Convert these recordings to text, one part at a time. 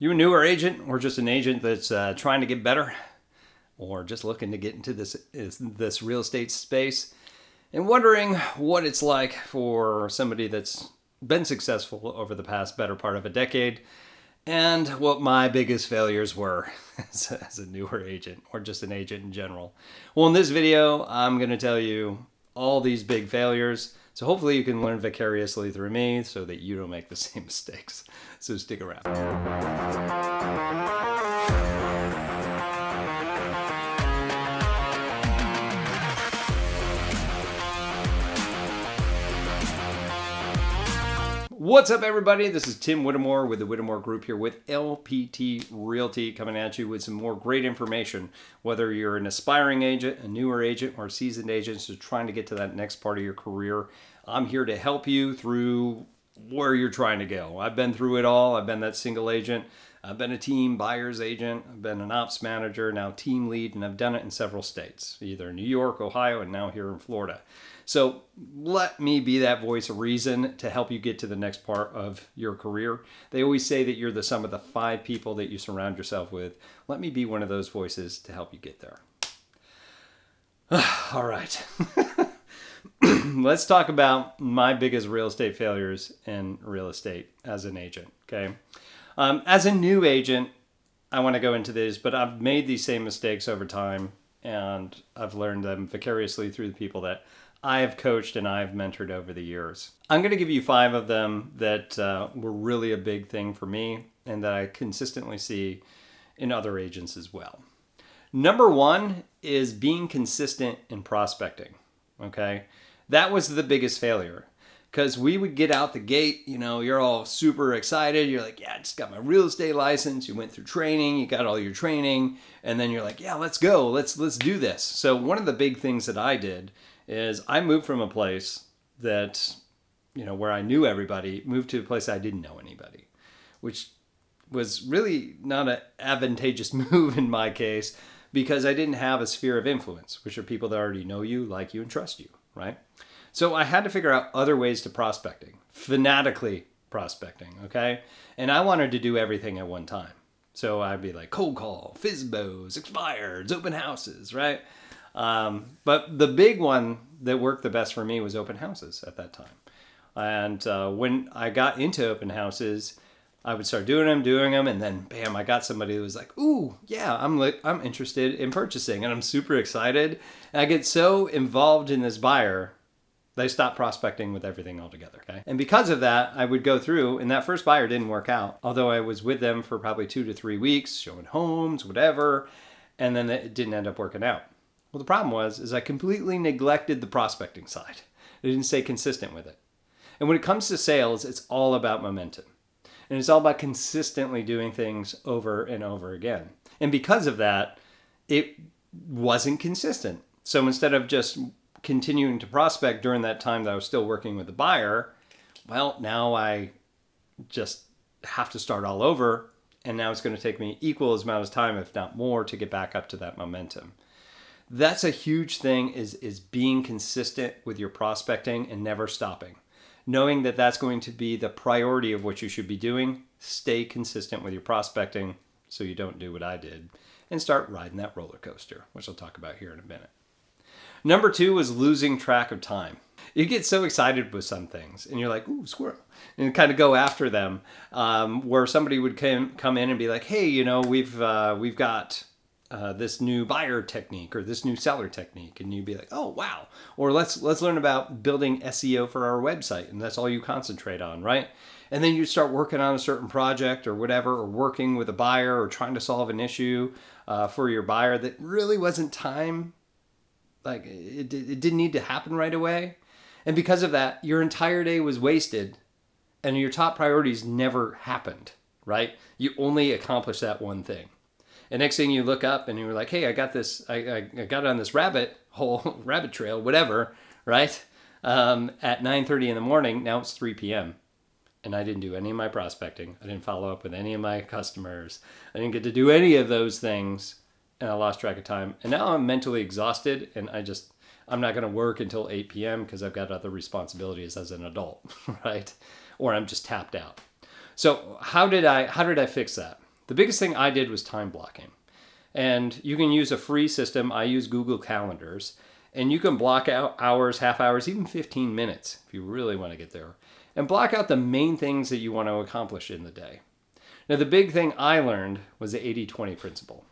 You a newer agent or just an agent that's trying to get better or just looking to get into this real estate space and wondering what it's like for somebody that's been successful over the past better part of a decade and what my biggest failures were as a newer agent or just an agent in general. Well, in this video, I'm going to tell you all these big failures. So hopefully you can learn vicariously through me so that you don't make the same mistakes. So stick around. What's up, everybody? This is Tim Whittemore with the Whittemore Group here with LPT Realty, coming at you with some more great information. Whether you're an aspiring agent, a newer agent, or a seasoned agent who's trying to get to that next part of your career, I'm here to help you through where you're trying to go. I've been through it all. I've been that single agent. I've been a team buyer's agent. I've been an ops manager, now team lead, and I've done it in several states, either New York, Ohio, and now here in Florida. So let me be that voice of reason to help you get to the next part of your career. They always say that you're the sum of the 5 people that you surround yourself with. Let me be one of those voices to help you get there. All right. Let's talk about my biggest real estate failures in real estate as an agent, okay? As a new agent, I want to go into this, but I've made these same mistakes over time, and I've learned them vicariously through the people that I have coached and I've mentored over the years. I'm going to give you 5 of them that were really a big thing for me and that I consistently see in other agents as well. Number 1 is being consistent in prospecting, okay? That was the biggest failure because we would get out the gate, you know, you're all super excited. You're like, yeah, I just got my real estate license. You went through training, you got all your training, and then you're like, yeah, let's go. Let's do this. So one of the big things that I did is I moved from a place that, you know, where I knew everybody, moved to a place I didn't know anybody, which was really not an advantageous move in my case because I didn't have a sphere of influence, which are people that already know you, like you, and trust you, right? So I had to figure out other ways to prospecting, fanatically prospecting, okay? And I wanted to do everything at one time. So I'd be like cold call, FISBOs, expireds, open houses, right? But the big one that worked the best for me was open houses at that time. And when I got into open houses, I would start doing them, and then bam, I got somebody who was like, ooh, yeah, I'm interested in purchasing, and I'm super excited. And I get so involved in this buyer, they stop prospecting with everything altogether, okay? And because of that, I would go through, and that first buyer didn't work out, although I was with them for probably 2 to 3 weeks, showing homes, whatever, and then it didn't end up working out. Well, the problem was I completely neglected the prospecting side. I didn't stay consistent with it. And when it comes to sales, it's all about momentum. And it's all about consistently doing things over and over again. And because of that, it wasn't consistent. So instead of just continuing to prospect during that time that I was still working with the buyer, well, now I just have to start all over. And now it's going to take me equal as amount of time, if not more, to get back up to that momentum. That's a huge thing is being consistent with your prospecting and never stopping. Knowing that that's going to be the priority of what you should be doing, stay consistent with your prospecting so you don't do what I did and start riding that roller coaster, which I'll talk about here in a minute. Number 2 is losing track of time. You get so excited with some things and you're like, ooh, squirrel, and kind of go after them, where somebody would come in and be like, hey, you know, we've got this new buyer technique or this new seller technique, and you'd be like, oh wow, or let's learn about building SEO for our website, and that's all you concentrate on, right? And then you start working on a certain project or whatever, or working with a buyer or trying to solve an issue for your buyer that really wasn't time, like it didn't need to happen right away, and because of that your entire day was wasted and your top priorities never happened, right? You only accomplished that one thing. And next thing you look up and you're like, hey, I got this, I got on this rabbit trail, whatever, right? At 9:30 in the morning, now it's 3 p.m. And I didn't do any of my prospecting. I didn't follow up with any of my customers. I didn't get to do any of those things. And I lost track of time. And now I'm mentally exhausted and I'm not going to work until 8 p.m. because I've got other responsibilities as an adult, right? Or I'm just tapped out. So how did I fix that? The biggest thing I did was time blocking. And you can use a free system. I use Google Calendars. And you can block out hours, half hours, even 15 minutes if you really want to get there. And block out the main things that you want to accomplish in the day. Now, the big thing I learned was the 80-20 principle,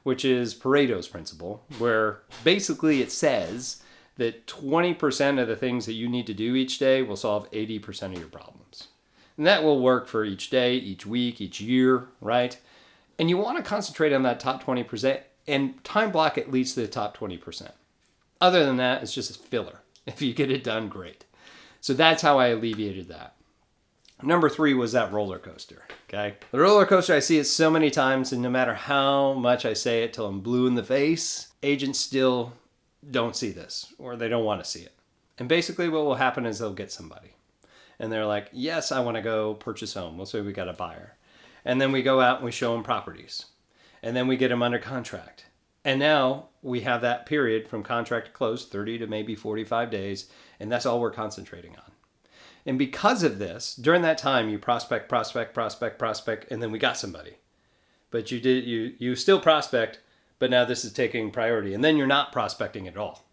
which is Pareto's principle, where basically it says that 20% of the things that you need to do each day will solve 80% of your problems. And that will work for each day, each week, each year, right? And you want to concentrate on that top 20% and time block at least the top 20%. Other than that, it's just a filler. If you get it done, great. So that's how I alleviated that. Number 3 was that roller coaster, okay? The roller coaster, I see it so many times, and no matter how much I say it till I'm blue in the face, agents still don't see this, or they don't want to see it. And basically what will happen is they'll get somebody. And they're like, yes, I want to go purchase a home. We'll say we got a buyer. And then we go out and we show them properties. And then we get them under contract. And now we have that period from contract to close, 30 to maybe 45 days. And that's all we're concentrating on. And because of this, during that time, you prospect, and then we got somebody. But you still prospect, but now this is taking priority. And then you're not prospecting at all.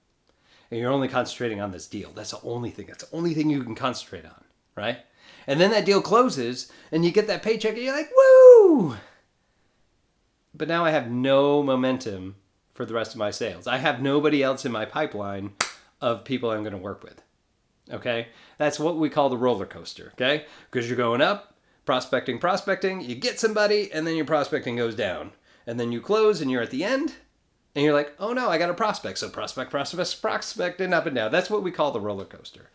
And you're only concentrating on this deal. That's the only thing. That's the only thing you can concentrate on, right? And then that deal closes, and you get that paycheck, and you're like, woo! But now I have no momentum for the rest of my sales. I have nobody else in my pipeline of people I'm going to work with. Okay? That's what we call the roller coaster, okay? Because you're going up, prospecting, you get somebody, and then your prospecting goes down. And then you close, and you're at the end, and you're like, oh no, I got a prospect. So prospect, and up and down. That's what we call the roller coaster.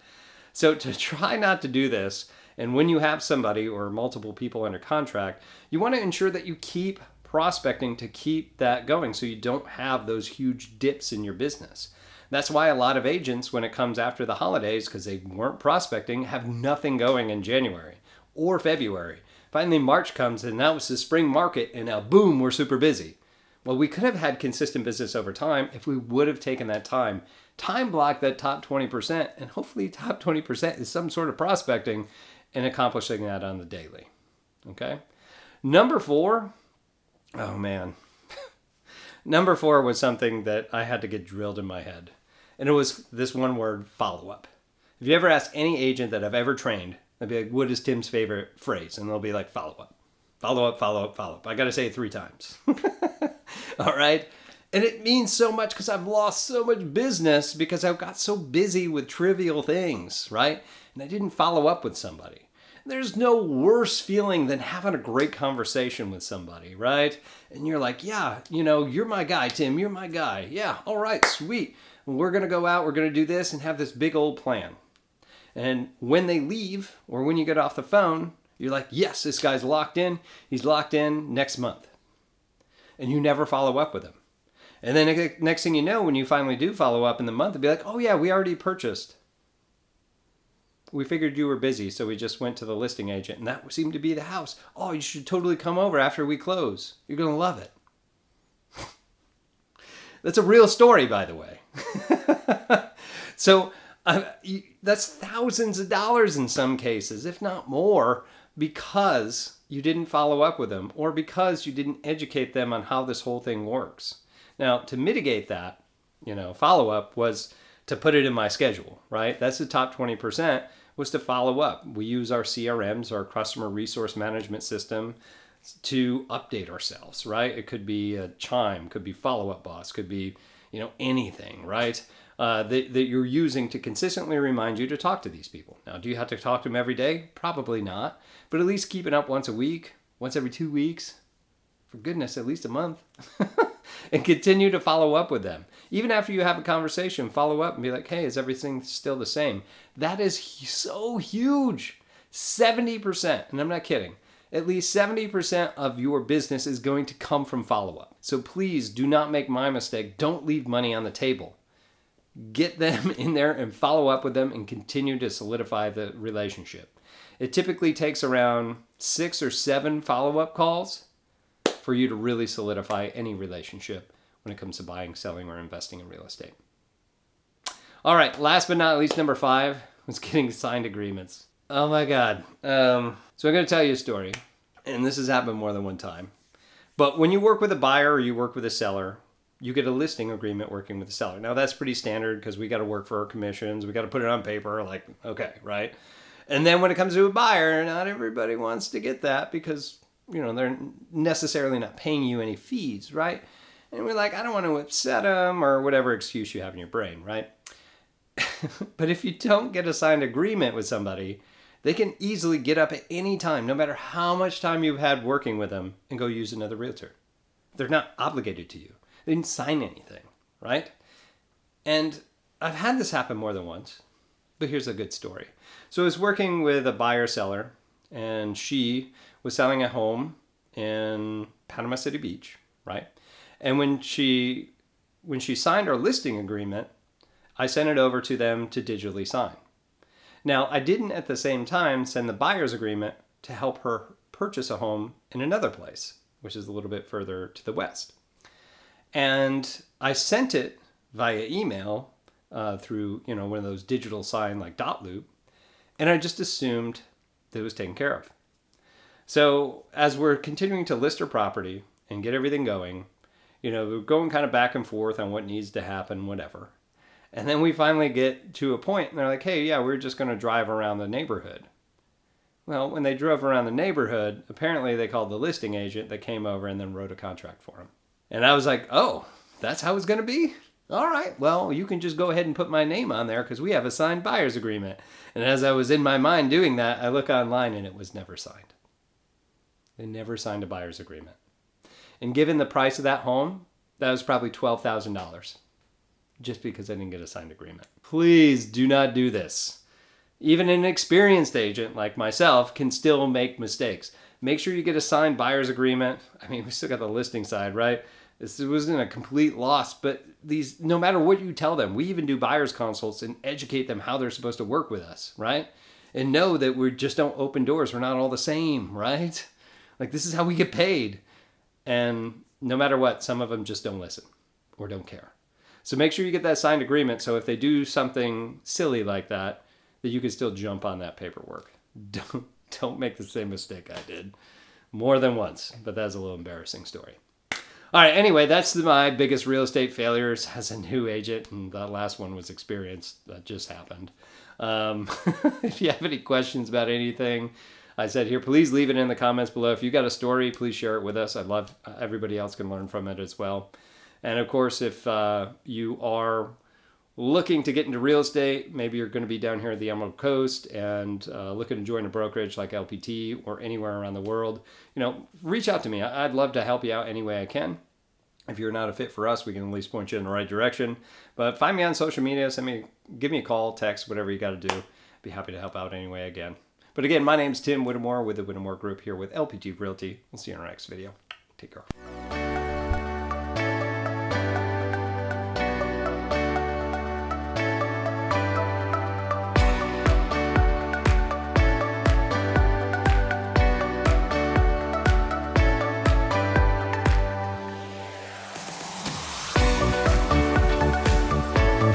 So to try not to do this, and when you have somebody or multiple people under contract, you want to ensure that you keep prospecting to keep that going so you don't have those huge dips in your business. That's why a lot of agents, when it comes after the holidays, because they weren't prospecting, have nothing going in January or February. Finally, March comes, and now it's the spring market, and now, boom, we're super busy. Well, we could have had consistent business over time if we would have taken that time block that top 20%, and hopefully top 20% is some sort of prospecting and accomplishing that on the daily. Okay? Number 4, oh man. Number 4 was something that I had to get drilled in my head. And it was this one word, follow-up. If you ever ask any agent that I've ever trained, they'd be like, what is Tim's favorite phrase? And they'll be like, follow-up. Follow-up, follow-up, follow-up. I got to say it 3 times. All right? And it means so much because I've lost so much business because I got so busy with trivial things, right? And I didn't follow up with somebody. There's no worse feeling than having a great conversation with somebody, right? And you're like, yeah, you're my guy, Tim. You're my guy. Yeah, all right, sweet. We're going to go out. We're going to do this and have this big old plan. And when they leave or when you get off the phone, you're like, yes, this guy's locked in. He's locked in next month. And you never follow up with him. And then next thing you know, when you finally do follow up in the month, it'll be like, oh yeah, we already purchased. We figured you were busy, so we just went to the listing agent, and that seemed to be the house. Oh, you should totally come over after we close. You're going to love it. That's a real story, by the way. So that's thousands of dollars in some cases, if not more, because you didn't follow up with them or because you didn't educate them on how this whole thing works. Now, to mitigate that, follow-up was to put it in my schedule, right? That's the top 20% was to follow up. We use our CRMs, our customer resource management system, to update ourselves, right? It could be a Chime, could be Follow-Up Boss, could be, anything, right? That you're using to consistently remind you to talk to these people. Now, do you have to talk to them every day? Probably not, but at least keep it up once a week, once every 2 weeks. For goodness, at least a month. And continue to follow up with them. Even after you have a conversation, follow up and be like, hey, is everything still the same? That is so huge. 70%, and I'm not kidding, at least 70% of your business is going to come from follow-up. So please do not make my mistake. Don't leave money on the table. Get them in there and follow up with them and continue to solidify the relationship. It typically takes around 6 or 7 follow-up calls for you to really solidify any relationship when it comes to buying, selling, or investing in real estate. All right, last but not least, number 5 was getting signed agreements. Oh my God. So I'm going to tell you a story, and this has happened more than one time. But when you work with a buyer or you work with a seller, you get a listing agreement working with the seller. Now that's pretty standard because we got to work for our commissions. We got to put it on paper. Like, okay, right? And then when it comes to a buyer, not everybody wants to get that because, they're necessarily not paying you any fees, right? And we're like, I don't want to upset them or whatever excuse you have in your brain, right? But if you don't get a signed agreement with somebody, they can easily get up at any time, no matter how much time you've had working with them, and go use another realtor. They're not obligated to you. They didn't sign anything, right? And I've had this happen more than once, but here's a good story. So I was working with a buyer seller, and she was selling a home in Panama City Beach, right? And when she signed our listing agreement, I sent it over to them to digitally sign. Now, I didn't at the same time send the buyer's agreement to help her purchase a home in another place, which is a little bit further to the west. And I sent it via email through, one of those digital sign like dot loop, and I just assumed that it was taken care of. So as we're continuing to list her property and get everything going, we're going kind of back and forth on what needs to happen, whatever. And then we finally get to a point and they're like, hey, yeah, we're just going to drive around the neighborhood. Well, when they drove around the neighborhood, apparently they called the listing agent that came over and then wrote a contract for them. And I was like, oh, that's how it's going to be? All right, well, you can just go ahead and put my name on there because we have a signed buyer's agreement. And as I was in my mind doing that, I look online and it was never signed. They never signed a buyer's agreement. And given the price of that home, that was probably $12,000 just because I didn't get a signed agreement. Please do not do this. Even an experienced agent like myself can still make mistakes. Make sure you get a signed buyer's agreement. I mean, we still got the listing side, right? This wasn't a complete loss, but no matter what you tell them, we even do buyer's consults and educate them how they're supposed to work with us, right? And know that we just don't open doors. We're not all the same, right? Like, this is how we get paid. And no matter what, some of them just don't listen or don't care. So make sure you get that signed agreement so if they do something silly like that, that you can still jump on that paperwork. Don't make the same mistake I did more than once, but that's a little embarrassing story. All right, anyway, that's my biggest real estate failures as a new agent, and that last one was experienced. That just happened. If you have any questions about anything I said here, please leave it in the comments below. If you got a story, please share it with us. I'd love everybody else can learn from it as well. And of course, if you are looking to get into real estate, maybe you're going to be down here at the Emerald Coast and looking to join a brokerage like LPT or anywhere around the world, reach out to me. I'd love to help you out any way I can. If you're not a fit for us, we can at least point you in the right direction. But find me on social media, give me a call, text, whatever you got to do. Be happy to help out anyway again. But again, my name's Tim Whittemore with the Whittemore Group here with LPT Realty. We'll see you in our next video. Take care.